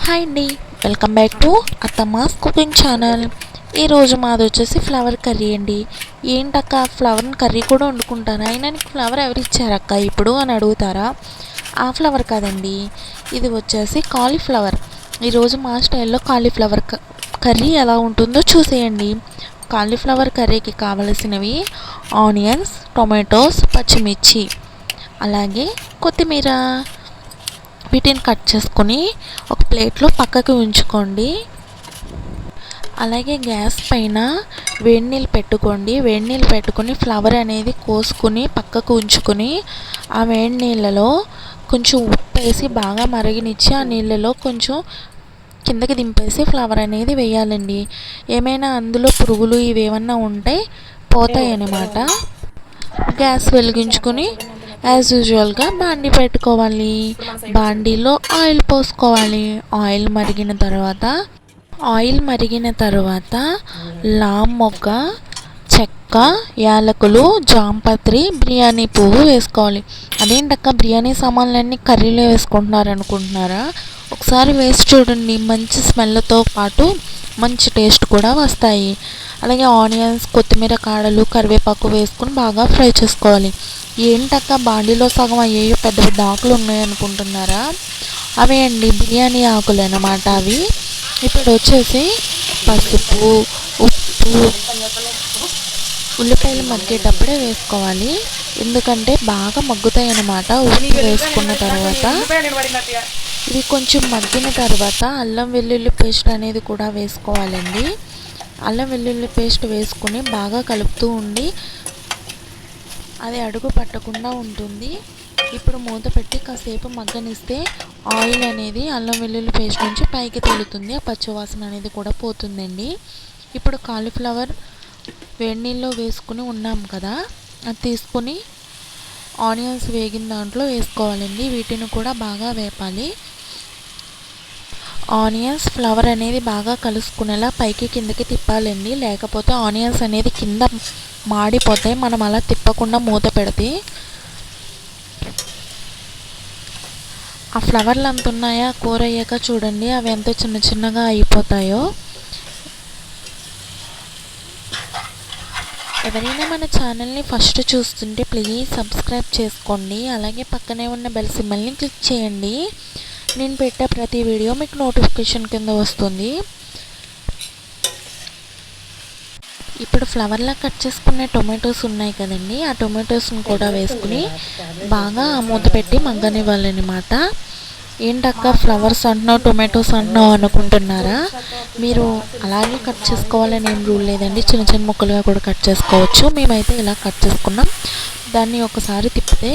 Hi అండి, welcome back to Athamma's cooking channel. ఈరోజు మాది వచ్చేసి ఫ్లవర్ కర్రీ అండి. ఏంటక్క ఫ్లవర్ని కర్రీ కూడా వండుకుంటారా, అయినా నీకు ఫ్లవర్ ఎవరు ఇచ్చారక్క ఇప్పుడు అని అడుగుతారా? ఆ ఫ్లవర్ కాదండి, ఇది వచ్చేసి కాలీఫ్లవర్. ఈరోజు మా స్టైల్లో కాలీఫ్లవర్ కర్రీ ఎలా ఉంటుందో చూసేయండి. కాలీఫ్లవర్ కర్రీకి కావలసినవి ఆనియన్స్, టొమాటోస్, పచ్చిమిర్చి, అలాగే కొత్తిమీర. వీటిని కట్ చేసుకొని ఒక ప్లేట్లో పక్కకు ఉంచుకోండి. అలాగే గ్యాస్ పైన వేడి నీళ్ళు పెట్టుకోండి. వేడి నీళ్ళు పెట్టుకొని ఫ్లవర్ అనేది కోసుకుని పక్కకు ఉంచుకొని ఆ వేడి నీళ్ళలో కొంచెం ఉప్పు వేసి బాగా మరగనిచ్చి ఆ నీళ్ళలో కొంచెం కిందకి దింపేసి ఫ్లవర్ అనేది వేయాలండి. ఏమైనా అందులో పురుగులు ఇవేమన్నా ఉంటే పోతాయి అన్నమాట. గ్యాస్ వెలిగించుకొని యాజ్ యూజువల్గా బాండీ పెట్టుకోవాలి. బాండీలో ఆయిల్ పోసుకోవాలి. ఆయిల్ మరిగిన తర్వాత లామ్ మొగ్గ, చెక్క, యాలకులు, జాంపత్రి, బిర్యానీ పువ్వు వేసుకోవాలి. అదేంటక్క బిర్యానీ సామాన్లన్నీ కర్రీలో వేసుకుంటున్నారు అనుకుంటున్నారా? ఒకసారి వేసి చూడండి, మంచి స్మెల్తో పాటు మంచి టేస్ట్ కూడా వస్తాయి. అలాగే ఆనియన్స్, కొత్తిమీర కాడలు, కరివేపాకు వేసుకుని బాగా ఫ్రై చేసుకోవాలి. ఏంటక్క బాండీలో సగం అయ్యేయో పెద్ద పెద్ద ఆకులు ఉన్నాయనుకుంటున్నారా? అవే అండి బిర్యానీ ఆకులు అన్నమాట అవి. ఇప్పుడు వచ్చేసి పసుపు, ఉప్పు, ఉల్లిపాయలు మగ్గేటప్పుడే వేసుకోవాలి, ఎందుకంటే బాగా మగ్గుతాయి అన్నమాట. ఉప్పు వేసుకున్న తర్వాత ఇవి కొంచెం మగ్గిన తర్వాత అల్లం వెల్లుల్లి పేస్ట్ అనేది కూడా వేసుకోవాలండి. అల్లం వెల్లుల్లి పేస్ట్ వేసుకుని బాగా కలుపుతూ ఉండి అది అడుగు పట్టకుండా ఉంటుంది. ఇప్పుడు మూత పెట్టి కాసేపు మగ్గనిస్తే ఆయిల్ అనేది అల్లం వెల్లుల్లి పేస్ట్ నుంచి పైకి తేలుతుంది. ఆ పచ్చివాసన అనేది కూడా పోతుందండి. ఇప్పుడు కాలీఫ్లవర్ వేడి నీళ్ళలో వేసుకుని ఉన్నాం కదా, అది తీసుకుని ఆనియన్స్ వేగిన దాంట్లో వేసుకోవాలండి. వీటిని కూడా బాగా వేపాలి. ఆనియన్స్ ఫ్లవర్ అనేది బాగా కలుసుకునేలా పైకి కిందకి తిప్పాలండి, లేకపోతే ఆనియన్స్ అనేది కింద మాడిపోతాయి మనం అలా తిప్పకుండా మూత పెడితే. ఆ ఫ్లవర్లు అంత ఉన్నాయా, కూర అయ్యాక చూడండి అవి ఎంత చిన్న చిన్నగా అయిపోతాయో. ఎవరైనా మన ఛానల్ని ఫస్ట్ చూస్తుంటే ప్లీజ్ సబ్స్క్రైబ్ చేసుకోండి. అలాగే పక్కనే ఉన్న బెల్ సింబల్ని క్లిక్ చేయండి. నేను పెట్టే ప్రతి వీడియో మీకు నోటిఫికేషన్ కింద వస్తుంది. ఇప్పుడు ఫ్లవర్లా కట్ చేసుకునే టొమాటోస్ ఉన్నాయి కదండి, ఆ టొమాటోస్ని కూడా వేసుకుని బాగా మూత పెట్టి మగ్గనివ్వాలన్నమాట. ఏంటక్క ఫ్లవర్స్ అంటున్నావు టొమాటోస్ అంటున్నావు అనుకుంటున్నారా? మీరు అలాగే కట్ చేసుకోవాలని ఏం రూల్ లేదండి, చిన్న చిన్న ముక్కలుగా కూడా కట్ చేసుకోవచ్చు. మేమైతే ఇలా కట్ చేసుకున్నాం. దాన్ని ఒకసారి తిప్పితే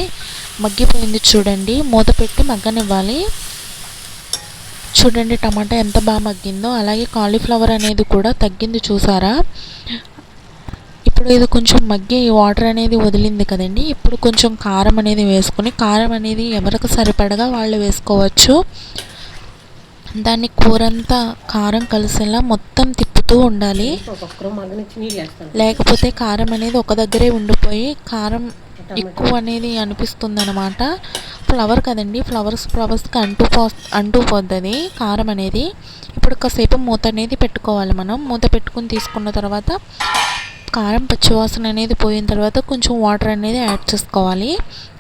మగ్గిపోయింది చూడండి. మూత పెట్టి మగ్గనివ్వాలి. చూడండి టమాటా ఎంత బాగా మగ్గిందో. అలాగే కాలీఫ్లవర్ అనేది కూడా తగ్గింది చూసారా? ఇప్పుడు ఇది కొంచెం మగ్గి వాటర్ అనేది వదిలింది కదండి. ఇప్పుడు కొంచెం కారం అనేది వేసుకుని, కారం అనేది ఎవరికి సరిపడగా వాళ్ళు వేసుకోవచ్చు. దాన్ని కూరంతా కారం కలిసేలా మొత్తం తిప్పుతూ ఉండాలి, లేకపోతే కారం అనేది ఒక దగ్గరే ఉండిపోయి కారం ఎక్కువ అనేది అనిపిస్తుంది అనమాట. ఫ్లవర్ కదండి, ఫ్లవర్స్కి అంటూ పోతుంది కారం అనేది. ఇప్పుడు కాసేపు మూత అనేది పెట్టుకోవాలి మనం. మూత పెట్టుకుని తీసుకున్న తర్వాత కారం పచ్చివాసన అనేది పోయిన తర్వాత కొంచెం వాటర్ అనేది యాడ్ చేసుకోవాలి.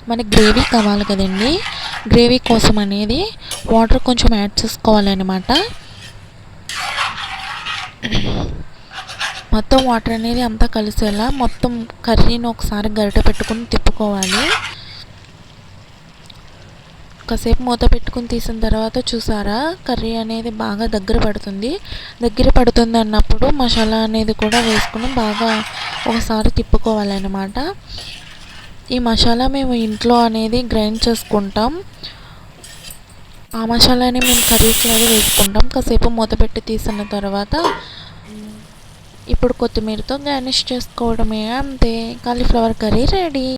మనకి గ్రేవీ కావాలి కదండి, గ్రేవీ కోసం అనేది వాటర్ కొంచెం యాడ్ చేసుకోవాలన్నమాట. మొత్తం వాటర్ అనేది అంతా కలిసేలా మొత్తం కర్రీని ఒకసారి గరిటె పెట్టుకుని తిప్పుకోవాలి. కాసేపు మూత పెట్టుకుని తీసిన తర్వాత చూసారా కర్రీ అనేది బాగా దగ్గర పడుతుంది అన్నప్పుడు మసాలా అనేది కూడా వేసుకుని బాగా ఒకసారి తిప్పుకోవాలన్నమాట. ఈ మసాలా మేము ఇంట్లో అనేది గ్రైండ్ చేసుకుంటాం. ఆ మసాలాని మేము కర్రీస్లో వేసుకుంటాం. కాసేపు మూత పెట్టి తీసిన తర్వాత ఇప్పుడు కొత్తిమీరతో గార్నిష్ చేసుకోవడమే, అంతే. Cauliflower curry ready.